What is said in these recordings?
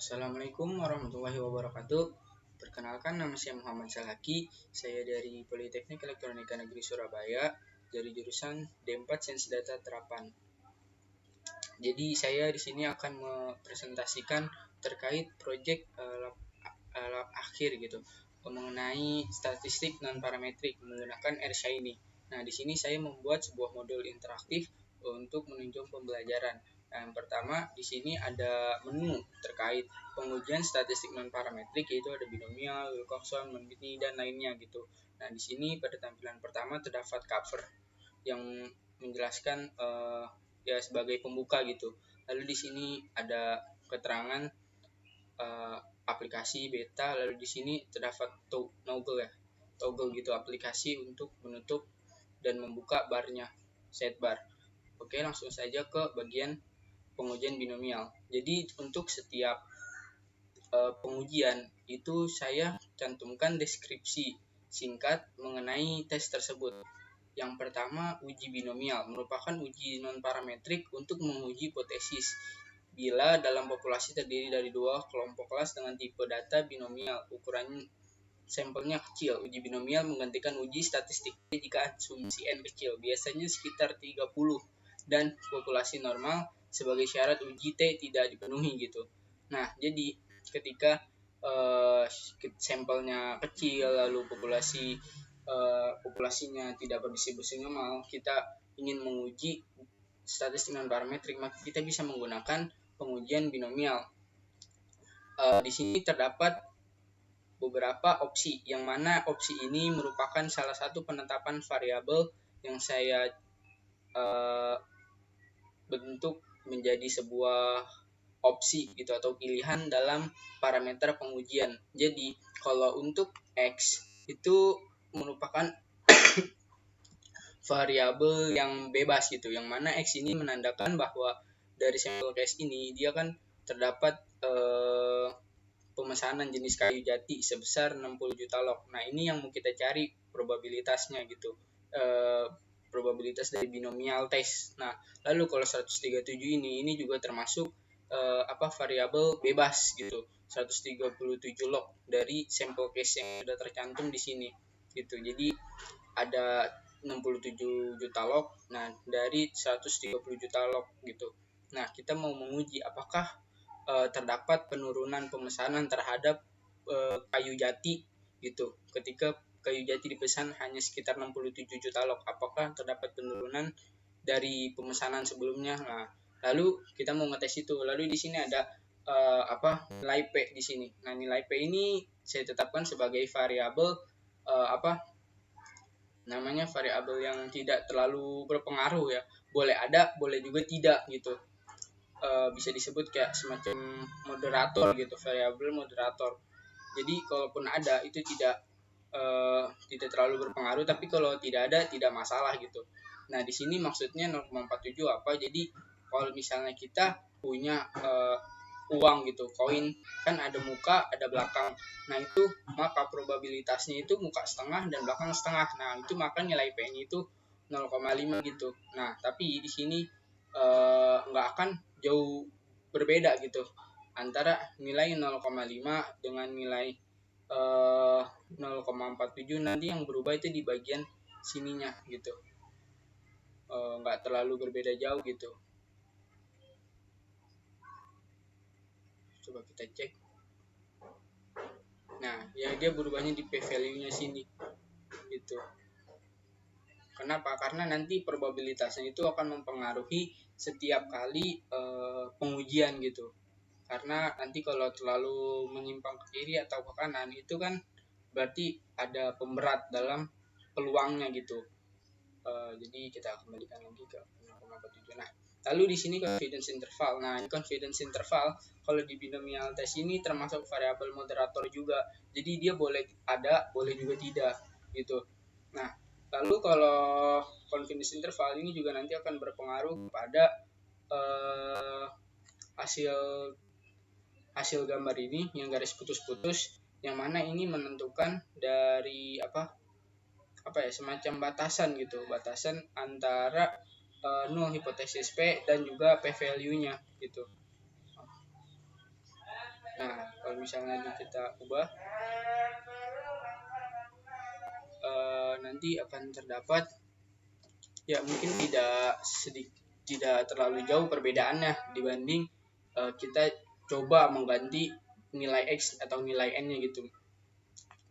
Assalamualaikum warahmatullahi wabarakatuh. Perkenalkan, nama saya Muhammad Salaki. Saya dari Politeknik Elektronika Negeri Surabaya, dari jurusan D4 Sains Data Terapan. Jadi saya di sini akan mempresentasikan terkait proyek lab akhir gitu, mengenai statistik non parametrik menggunakan R-Shiny. Nah, di sini saya membuat sebuah modul interaktif untuk menunjang pembelajaran. Nah, yang pertama di sini ada menu terkait pengujian statistik non parametrik, yaitu ada binomial, Wilcoxon, Mondini, dan lainnya gitu. Nah, di sini pada tampilan pertama terdapat cover yang menjelaskan ya sebagai pembuka gitu. Lalu di sini ada keterangan aplikasi beta. Lalu di sini terdapat toggle gitu, aplikasi untuk menutup dan membuka barnya, sidebar. Oke, langsung saja ke bagian pengujian binomial. Jadi untuk setiap pengujian itu saya cantumkan deskripsi singkat mengenai tes tersebut. Yang pertama, uji binomial merupakan uji non-parametrik untuk menguji hipotesis bila dalam populasi terdiri dari dua kelompok kelas dengan tipe data binomial, ukuran sampelnya kecil. Uji binomial menggantikan uji statistik jika asumsi N kecil, biasanya sekitar 30, dan populasi normal sebagai syarat uji T tidak dipenuhi gitu. Nah, jadi ketika sampelnya kecil lalu populasinya tidak berdistribusi normal, kita ingin menguji statistik non parametrik, maka kita bisa menggunakan pengujian binomial. Di sini terdapat beberapa opsi, yang mana opsi ini merupakan salah satu penetapan variabel yang saya bentuk menjadi sebuah opsi gitu atau pilihan dalam parameter pengujian. Jadi kalau untuk X itu merupakan variabel yang bebas gitu, yang mana X ini menandakan bahwa dari sampel case ini dia kan terdapat pemesanan jenis kayu jati sebesar 60 juta log. Nah, ini yang mau kita cari probabilitasnya gitu, probabilitas dari binomial test. Nah, lalu kalau 137 ini juga termasuk variabel bebas gitu, 137 log dari sampel case yang sudah tercantum di sini gitu. Jadi ada 67 juta log, nah dari 130 juta log gitu. Nah, kita mau menguji apakah terdapat penurunan pemesanan terhadap kayu jati gitu. Ketika kayu jati dipesan hanya sekitar 67 juta log, apakah terdapat penurunan dari pemesanan sebelumnya? Nah, lalu kita mau ngetes itu. Lalu di sini ada nilai P di sini. Nah, nilai P ini saya tetapkan sebagai variabel variabel yang tidak terlalu berpengaruh ya. Boleh ada, boleh juga tidak gitu. Bisa disebut kayak semacam moderator gitu, variabel moderator. Jadi kalaupun ada itu tidak terlalu berpengaruh, tapi kalau tidak ada tidak masalah gitu. Nah, di sini maksudnya 0,47 apa? Jadi kalau misalnya kita punya uang gitu, koin, kan ada muka, ada belakang. Nah, itu maka probabilitasnya itu muka setengah dan belakang setengah. Nah, itu maka nilai P-nya itu 0,5 gitu. Nah, tapi di sini nggak akan jauh berbeda gitu antara nilai 0,5 dengan nilai 0,47. Nanti yang berubah itu di bagian sininya gitu, nggak terlalu berbeda jauh gitu. Coba kita cek. Nah, ya dia berubahnya di p-value-nya sini gitu. Kenapa? Karena nanti probabilitasnya itu akan mempengaruhi setiap kali pengujian gitu. Karena nanti kalau terlalu menyimpang ke kiri atau ke kanan itu kan berarti ada pemberat dalam peluangnya gitu. Jadi kita kembalikan lagi ke 0,47. Nah, lalu di sini confidence interval. Nah, confidence interval kalau di binomial test ini termasuk variabel moderator juga. Jadi dia boleh ada, boleh juga tidak gitu. Nah, lalu kalau confidence interval ini juga nanti akan berpengaruh pada hasil gambar ini yang garis putus-putus, yang mana ini menentukan dari semacam batasan gitu, batasan antara null hipotesis P dan juga p-value-nya gitu. Nah, kalau misalnya kita ubah, nanti akan terdapat ya mungkin tidak terlalu jauh perbedaannya dibanding kita coba mengganti nilai X atau nilai N-nya gitu.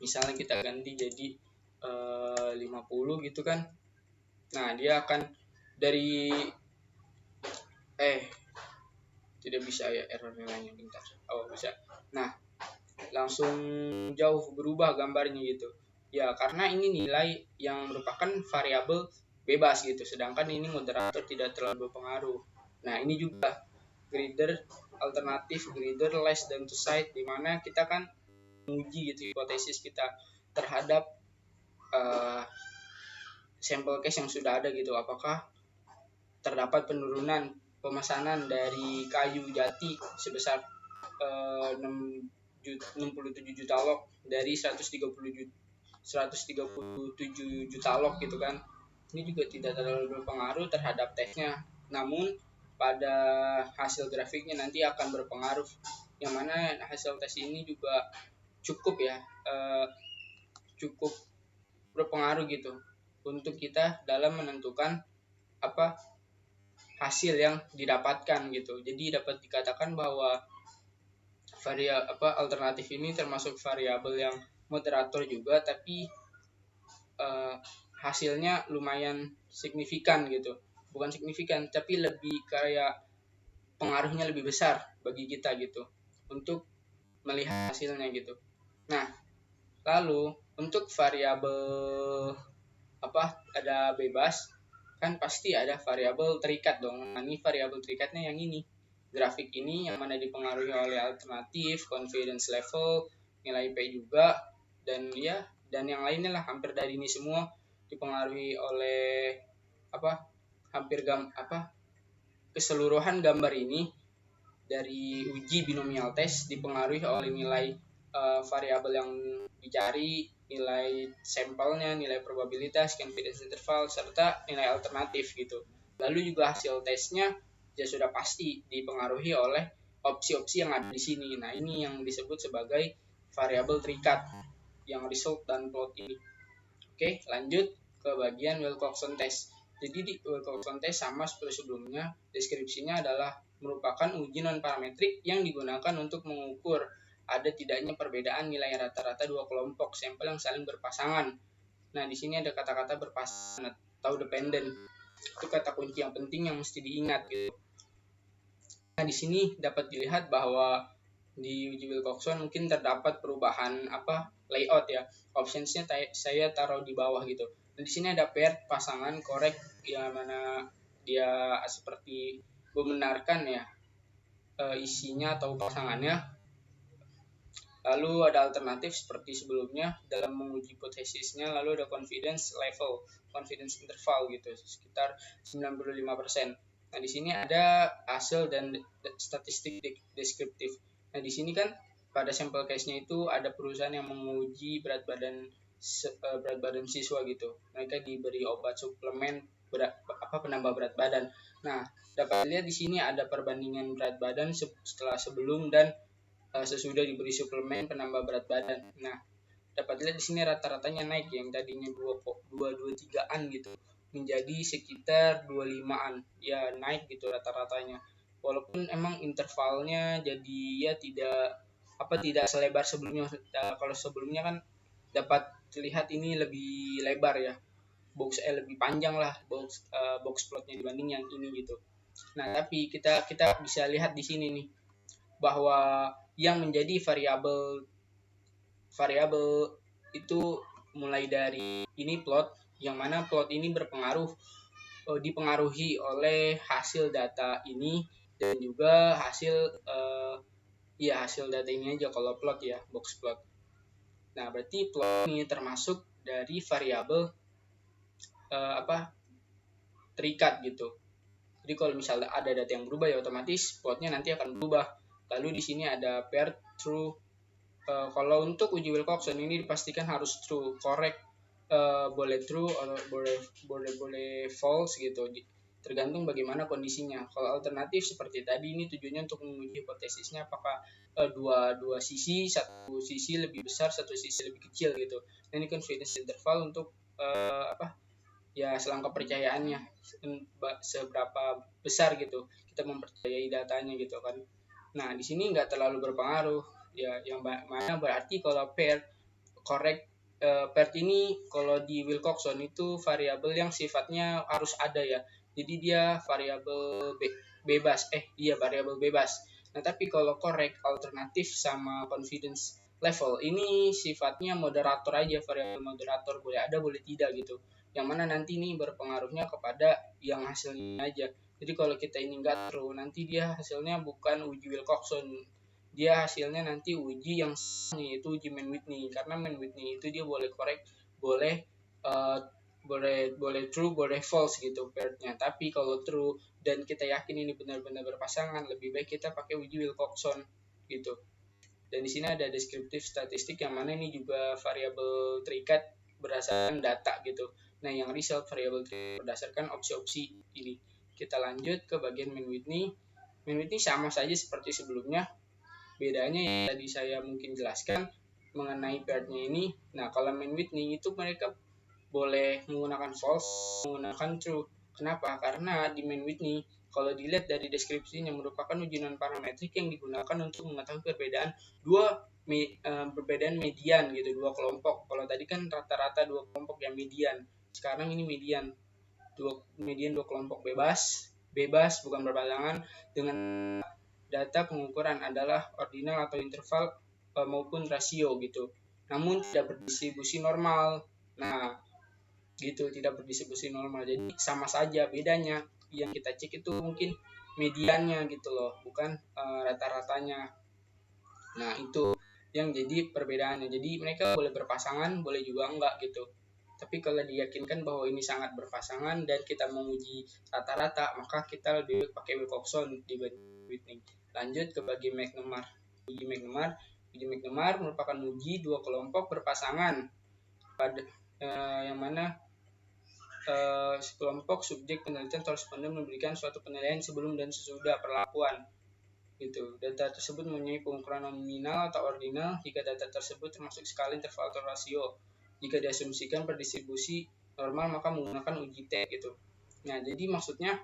Misalnya kita ganti jadi 50 gitu kan. Nah, dia akan dari tidak bisa ya, error nilainya bentar. Oh, bisa. Nah, langsung jauh berubah gambarnya gitu. Ya, karena ini nilai yang merupakan variabel bebas gitu, sedangkan ini moderator tidak terlalu berpengaruh. Nah, ini juga greater alternatif greater less than to side, di mana kita kan menguji gitu hipotesis kita terhadap sampel case yang sudah ada gitu, apakah terdapat penurunan pemesanan dari kayu jati sebesar 67 juta log dari 137 juta log gitu kan. Ini juga tidak terlalu berpengaruh terhadap tesnya, namun pada hasil grafiknya nanti akan berpengaruh, yang mana hasil tes ini juga cukup ya, cukup berpengaruh gitu untuk kita dalam menentukan apa hasil yang didapatkan gitu. Jadi dapat dikatakan bahwa alternatif ini termasuk variabel yang moderator juga, tapi hasilnya lumayan signifikan gitu. Bukan signifikan, tapi lebih kayak pengaruhnya lebih besar bagi kita gitu untuk melihat hasilnya gitu. Nah, lalu untuk variabel ada bebas, kan pasti ada variabel terikat dong. Nah, ini variabel terikatnya yang ini. Grafik ini yang mana dipengaruhi oleh alternatif, confidence level, nilai P juga, dan yang lainnya lah. Hampir dari ini semua dipengaruhi oleh keseluruhan gambar ini dari uji binomial test dipengaruhi oleh nilai variabel yang dicari, nilai sampelnya, nilai probabilitas, confidence interval, serta nilai alternatif gitu. Lalu juga hasil tesnya ya sudah pasti dipengaruhi oleh opsi-opsi yang ada di sini. Nah, ini yang disebut sebagai variabel terikat yang result dan plot ini. Oke, lanjut ke bagian Wilcoxon test. Jadi di Wilcoxon test sama seperti sebelumnya, deskripsinya adalah merupakan uji non-parametrik yang digunakan untuk mengukur ada tidaknya perbedaan nilai rata-rata dua kelompok sampel yang saling berpasangan. Nah, di sini ada kata-kata berpasangan atau dependent. Itu kata kunci yang penting yang mesti diingat gitu. Nah, di sini dapat dilihat bahwa di uji Wilcoxon mungkin terdapat perubahan layout ya. Optionsnya saya taruh di bawah gitu. Dan di sini ada paired pasangan korek yang mana dia seperti membenarkan ya isinya atau pasangannya. Lalu ada alternatif seperti sebelumnya dalam menguji hipotesisnya. Lalu ada confidence level, confidence interval gitu sekitar 95%. Nah, di sini ada hasil dan statistik deskriptif. Nah, di sini kan pada sampel case-nya itu ada perusahaan yang menguji berat badan siswa gitu. Mereka diberi obat suplemen penambah berat badan. Nah, dapat dilihat di sini ada perbandingan berat badan setelah sebelum dan sesudah diberi suplemen penambah berat badan. Nah, dapat dilihat di sini rata-ratanya naik, yang tadinya 23-an gitu menjadi sekitar 25-an. Ya, naik gitu rata-ratanya. Walaupun emang intervalnya jadi ya tidak selebar sebelumnya. Kalau sebelumnya kan dapat terlihat ini lebih lebar ya. Lebih panjang lah box plotnya dibanding yang ini gitu. Nah, tapi kita bisa lihat di sini nih bahwa yang menjadi variabel itu mulai dari ini plot, yang mana plot ini dipengaruhi oleh hasil data ini dan juga hasil data ini aja kalau plot ya, box plot. Nah, berarti plot ini termasuk dari variabel terikat gitu. Jadi kalau misalnya ada data yang berubah ya otomatis plotnya nanti akan berubah. Lalu di sini ada paired true. Kalau untuk uji Wilcoxon ini dipastikan harus true, correct, boleh true atau boleh false gitu. tergantung bagaimana kondisinya. Kalau alternatif seperti tadi, ini tujuannya untuk menguji hipotesisnya apakah dua sisi, satu sisi lebih besar, satu sisi lebih kecil gitu. Nah, ini confidence interval untuk ya selangkah percayaannya seberapa besar gitu kita mempercayai datanya gitu kan. Nah, di sini nggak terlalu berpengaruh ya, yang mana berarti kalau paired ini kalau di Wilcoxon itu variabel yang sifatnya harus ada ya. Jadi dia variabel bebas. Variabel bebas. Nah, tapi kalau correct, alternatif sama confidence level ini sifatnya moderator aja, variabel moderator, boleh ada boleh tidak gitu. Yang mana nanti ini berpengaruhnya kepada yang hasilnya aja. Jadi kalau kita ini enggak true, nanti dia hasilnya bukan uji Wilcoxon, dia hasilnya nanti uji yang yaitu uji Mann-Whitney, karena Mann-Whitney itu dia boleh correct, boleh boleh true, boleh false gitu pairednya. Tapi kalau true dan kita yakin ini benar-benar berpasangan, lebih baik kita pakai uji Wilcoxon gitu. Dan di sini ada deskriptif statistik yang mana ini juga variabel terikat berdasarkan data gitu. Nah, yang result variabel berdasarkan opsi-opsi ini. Kita lanjut ke bagian Mann-Whitney. Mann-Whitney sama saja seperti sebelumnya. Bedanya yang tadi saya mungkin jelaskan mengenai pairednya ini. Nah, kalau Mann-Whitney itu mereka boleh menggunakan false, menggunakan true. Kenapa? Karena di Mann-Whitney kalau dilihat dari deskripsinya merupakan uji non parametrik yang digunakan untuk mengetahui perbedaan perbedaan median gitu, dua kelompok. Kalau tadi kan rata-rata dua kelompok yang median. Sekarang ini median dua kelompok bebas bukan berpasangan dengan data pengukuran adalah ordinal atau interval maupun rasio gitu. Namun tidak berdistribusi normal. Nah, gitu, tidak berdistribusi normal. Jadi sama saja, bedanya yang kita cek itu mungkin mediannya gitu loh, bukan rata-ratanya. Nah, itu yang jadi perbedaannya. Jadi mereka boleh berpasangan, boleh juga enggak gitu. Tapi kalau diyakinkan bahwa ini sangat berpasangan dan kita menguji rata-rata, maka kita lebih pakai Wilcoxon dibanding Whitney. Lanjut ke bagian McNemar. Uji McNemar merupakan uji dua kelompok berpasangan pada yang mana sekelompok subjek penelitian responden memberikan suatu penilaian sebelum dan sesudah perlakuan. Gitu. Data tersebut mempunyai pengukuran nominal atau ordinal jika data tersebut termasuk skala interval atau rasio. Jika diasumsikan berdistribusi normal maka menggunakan uji T gitu. Nah, jadi maksudnya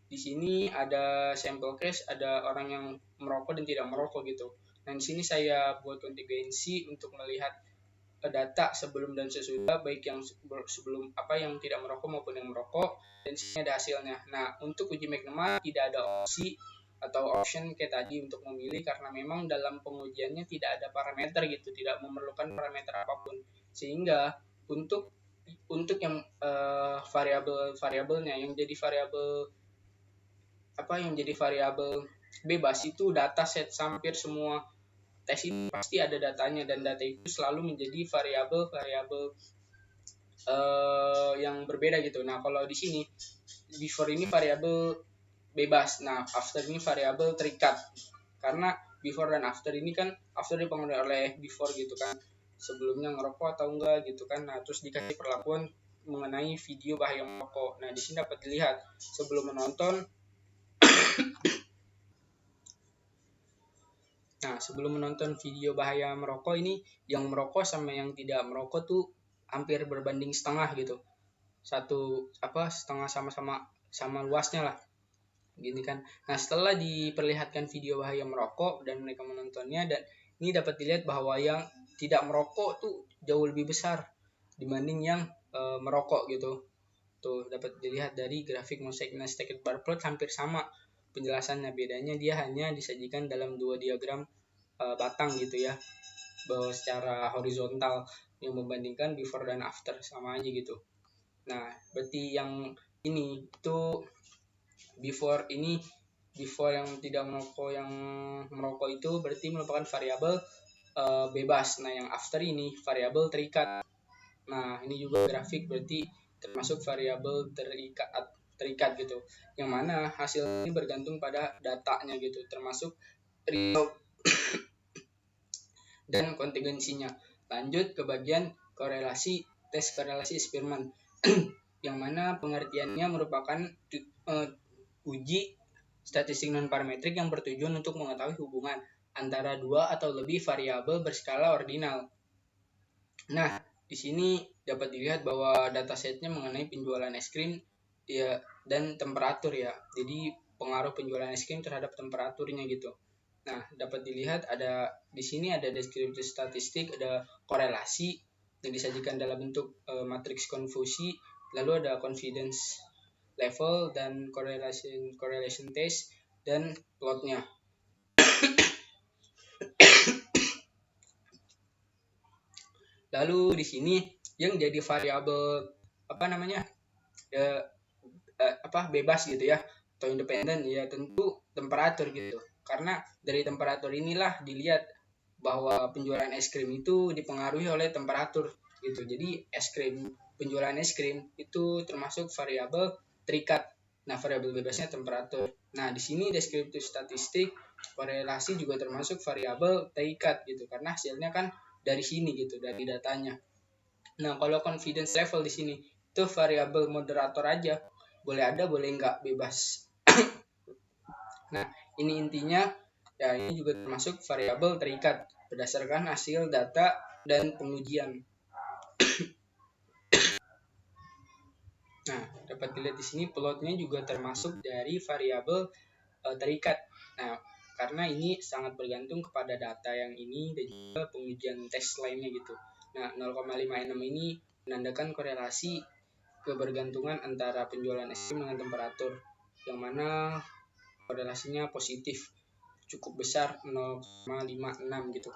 di sini ada sampel case, ada orang yang merokok dan tidak merokok gitu. Nah, di sini saya buat kontingensi untuk melihat data sebelum dan sesudah, baik yang sebelum yang tidak merokok maupun yang merokok, dan sini ada hasilnya. Nah, untuk uji McNemar tidak ada opsi atau option kayak tadi untuk memilih, karena memang dalam pengujiannya tidak ada parameter gitu, tidak memerlukan parameter apapun, sehingga untuk yang variabelnya yang jadi variabel bebas itu data set, hampir semua tes ini pasti ada datanya, dan data itu selalu menjadi variabel yang berbeda gitu. Nah, kalau di sini before ini variabel bebas, nah after ini variabel terikat, karena before dan after ini kan after dipengaruhi oleh before gitu kan, sebelumnya ngerokok atau enggak gitu kan. Nah, terus dikasih perlakuan mengenai video bahaya merokok. Nah, di sini dapat dilihat sebelum menonton video bahaya merokok ini, yang merokok sama yang tidak merokok tuh hampir berbanding setengah gitu. Setengah sama luasnya lah. Gini kan. Nah, setelah diperlihatkan video bahaya merokok dan mereka menontonnya, dan ini dapat dilihat bahwa yang tidak merokok tuh jauh lebih besar dibanding yang merokok gitu. Tuh dapat dilihat dari grafik mosaic stacked bar plot, hampir sama penjelasannya, bedanya dia hanya disajikan dalam dua diagram batang gitu ya, bahwa secara horizontal yang membandingkan before dan after sama aja gitu. Nah, berarti yang ini itu before yang tidak merokok, yang merokok itu berarti merupakan variabel bebas. Nah, yang after ini variabel terikat. Nah, ini juga grafik berarti termasuk variabel terikat gitu, yang mana hasil ini bergantung pada datanya gitu, termasuk result dan kontingensinya. Lanjut ke bagian tes korelasi eksperimen. yang mana pengertiannya merupakan uji statistik non-parametrik yang bertujuan untuk mengetahui hubungan antara dua atau lebih variabel berskala ordinal. Nah, di sini dapat dilihat bahwa datasetnya mengenai penjualan es krim ya dan temperatur ya. Jadi pengaruh penjualan es krim terhadap temperaturnya gitu. Nah, dapat dilihat di sini ada deskripsi statistik, ada korelasi yang disajikan dalam bentuk matriks konfusi, lalu ada confidence level dan correlation test dan plotnya. Lalu di sini yang jadi variabel bebas gitu ya atau independen ya tentu temperatur gitu. Karena dari temperatur inilah dilihat bahwa penjualan es krim itu dipengaruhi oleh temperatur gitu. Jadi penjualan es krim itu termasuk variabel terikat. Nah, variabel bebasnya temperatur. Nah, di sini deskriptif statistik korelasi juga termasuk variabel terikat gitu karena hasilnya kan dari sini gitu, dari datanya. Nah, kalau confidence level di sini itu variabel moderator aja. Boleh ada, boleh enggak, bebas. Nah, ini intinya ya ini juga termasuk variabel terikat berdasarkan hasil data dan pengujian. Nah, dapat dilihat di sini plotnya juga termasuk dari variabel terikat. Nah, karena ini sangat bergantung kepada data yang ini dan juga pengujian tes lainnya gitu. Nah, 0,56 ini menandakan korelasi kebergantungan antara penjualan es krim dengan temperatur, yang mana korelasinya positif cukup besar 0,56 gitu.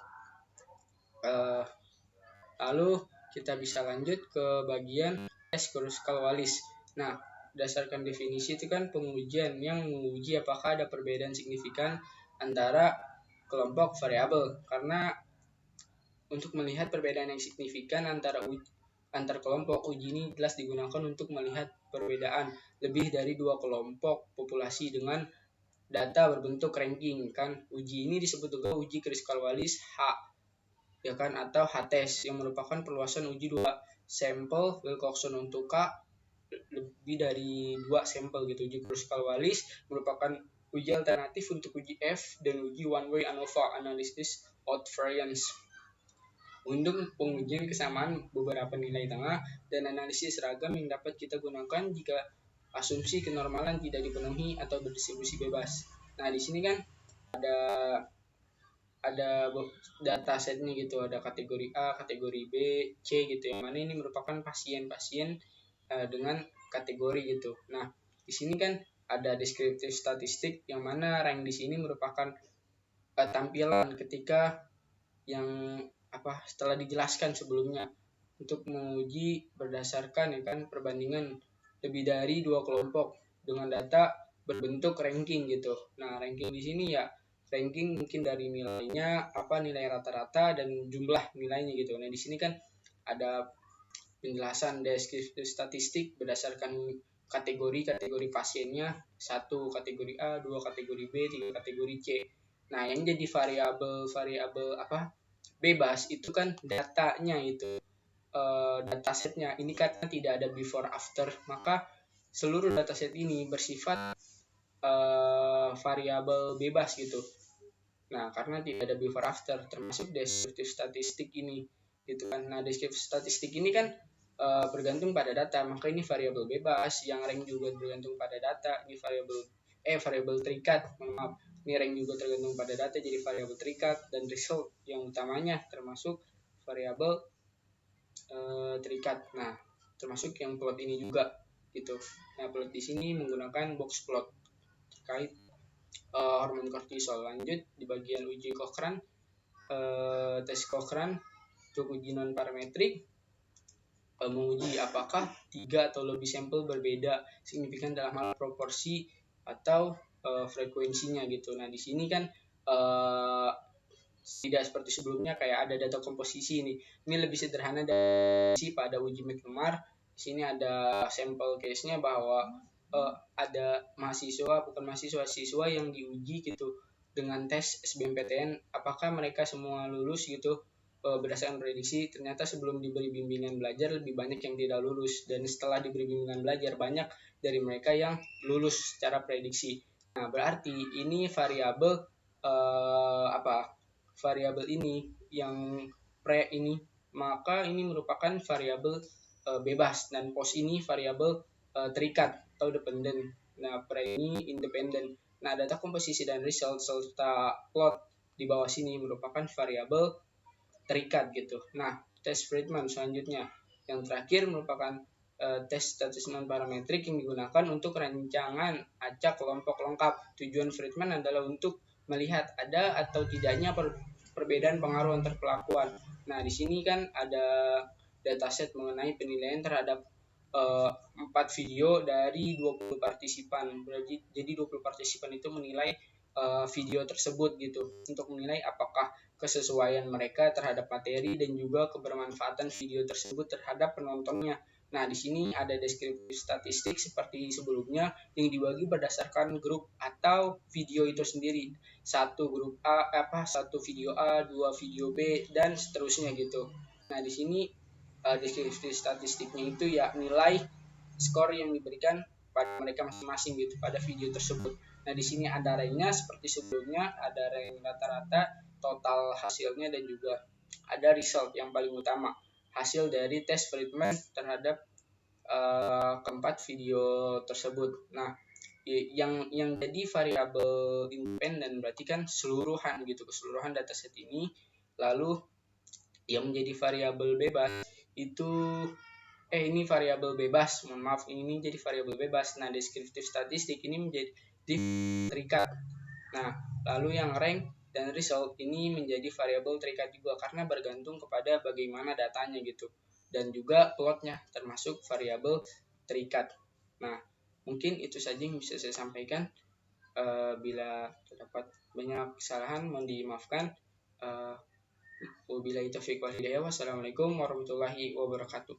Lalu kita bisa lanjut ke bagian tes Kruskal-Wallis. Nah, berdasarkan definisi itu kan pengujian yang menguji apakah ada perbedaan signifikan antara kelompok variabel. Karena untuk melihat perbedaan yang signifikan antar kelompok, uji ini jelas digunakan untuk melihat perbedaan lebih dari dua kelompok populasi dengan data berbentuk ranking kan. Uji ini disebut juga uji Kruskal-Wallis H ya kan, atau H-test yang merupakan perluasan uji dua sampel Wilcoxon untuk K lebih dari dua sampel gitu. Uji Kruskal-Wallis merupakan uji alternatif untuk uji F dan uji one way ANOVA analysis out variance untuk pengujian kesamaan beberapa nilai tengah dan analisis seragam yang dapat kita gunakan jika asumsi kenormalan tidak dipenuhi atau berdistribusi bebas. Nah, di sini kan ada datasetnya gitu, ada kategori A, kategori B, C gitu, yang mana ini merupakan pasien-pasien dengan kategori gitu. Nah, di sini kan ada deskriptif statistik yang mana rank di sini merupakan tampilan ketika yang setelah dijelaskan sebelumnya untuk menguji berdasarkan ya kan perbandingan lebih dari dua kelompok dengan data berbentuk ranking gitu. Nah, ranking di sini ya ranking mungkin dari nilainya nilai rata-rata dan jumlah nilainya gitu. Nah, di sini kan ada penjelasan deskriptif statistik berdasarkan kategori pasiennya, 1 kategori A, 2 kategori B, 3 kategori C. Nah, yang jadi variabel bebas itu kan datanya itu, datasetnya ini karena tidak ada before after, maka seluruh dataset ini bersifat variabel bebas gitu. Nah, karena tidak ada before after, termasuk deskriptif statistik ini gitu kan. Nah, deskriptif statistik ini kan bergantung pada data, maka ini variabel bebas. Yang rank juga bergantung pada data, ini variabel terikat. Maaf, ini rank juga tergantung pada data, jadi variabel terikat. Dan result yang utamanya termasuk variabel terikat. Nah, termasuk yang plot ini juga gitu. Nah, plot di sini menggunakan box plot terkait hormon kortisol. Lanjut di bagian uji Cochrane, tes Cochrane untuk uji non parametrik, menguji apakah 3 atau lebih sampel berbeda signifikan dalam hal proporsi atau frekuensinya gitu. Nah, di sini kan tidak seperti sebelumnya kayak ada data komposisi ini. Ini lebih sederhana dari pada uji McNemar. Di sini ada sampel case-nya bahwa ada siswa yang diuji gitu dengan tes SBMPTN, apakah mereka semua lulus gitu berdasarkan prediksi, ternyata sebelum diberi bimbingan belajar lebih banyak yang tidak lulus, dan setelah diberi bimbingan belajar banyak dari mereka yang lulus secara prediksi. Nah, berarti ini variabel variabel ini yang pre ini, maka ini merupakan variabel bebas, dan post ini variabel terikat atau dependent. Nah, pre ini independen. Nah, data komposisi dan result serta plot di bawah sini merupakan variabel terikat gitu. Nah, tes Friedman selanjutnya. Yang terakhir merupakan tes status non parametrik yang digunakan untuk rancangan acak kelompok lengkap. Tujuan Friedman adalah untuk melihat ada atau tidaknya perbedaan pengaruh antar pelakuan. Nah, di sini kan ada dataset mengenai penilaian terhadap 4 video dari 20 partisipan. Jadi 20 partisipan itu menilai video tersebut gitu, untuk menilai apakah kesesuaian mereka terhadap materi dan juga kebermanfaatan video tersebut terhadap penontonnya. Nah, di sini ada deskripsi statistik seperti sebelumnya yang dibagi berdasarkan grup atau video itu sendiri. Satu grup satu video A, dua video B, dan seterusnya gitu. Nah, di sini deskripsi statistiknya itu ya nilai skor yang diberikan pada mereka masing-masing gitu pada video tersebut. Nah, di sini ada ranknya seperti sebelumnya, ada rank rata-rata, total hasilnya, dan juga ada result yang paling utama, hasil dari tes Friedman terhadap keempat video tersebut. Nah, yang jadi variabel independen berarti kan keseluruhan gitu, keseluruhan dataset ini. Lalu yang menjadi variabel bebas itu ini variabel bebas, mohon maaf, ini jadi variabel bebas. Nah, deskriptif statistik ini menjadi terikat. Nah, lalu yang rank dan result ini menjadi variabel terikat juga karena bergantung kepada bagaimana datanya gitu, dan juga plotnya termasuk variabel terikat. Nah, mungkin itu saja yang bisa saya sampaikan. Bila terdapat banyak kesalahan mohon dimaafkan. Wabillahi taufiq wal hidayah. Wassalamualaikum warahmatullahi wabarakatuh.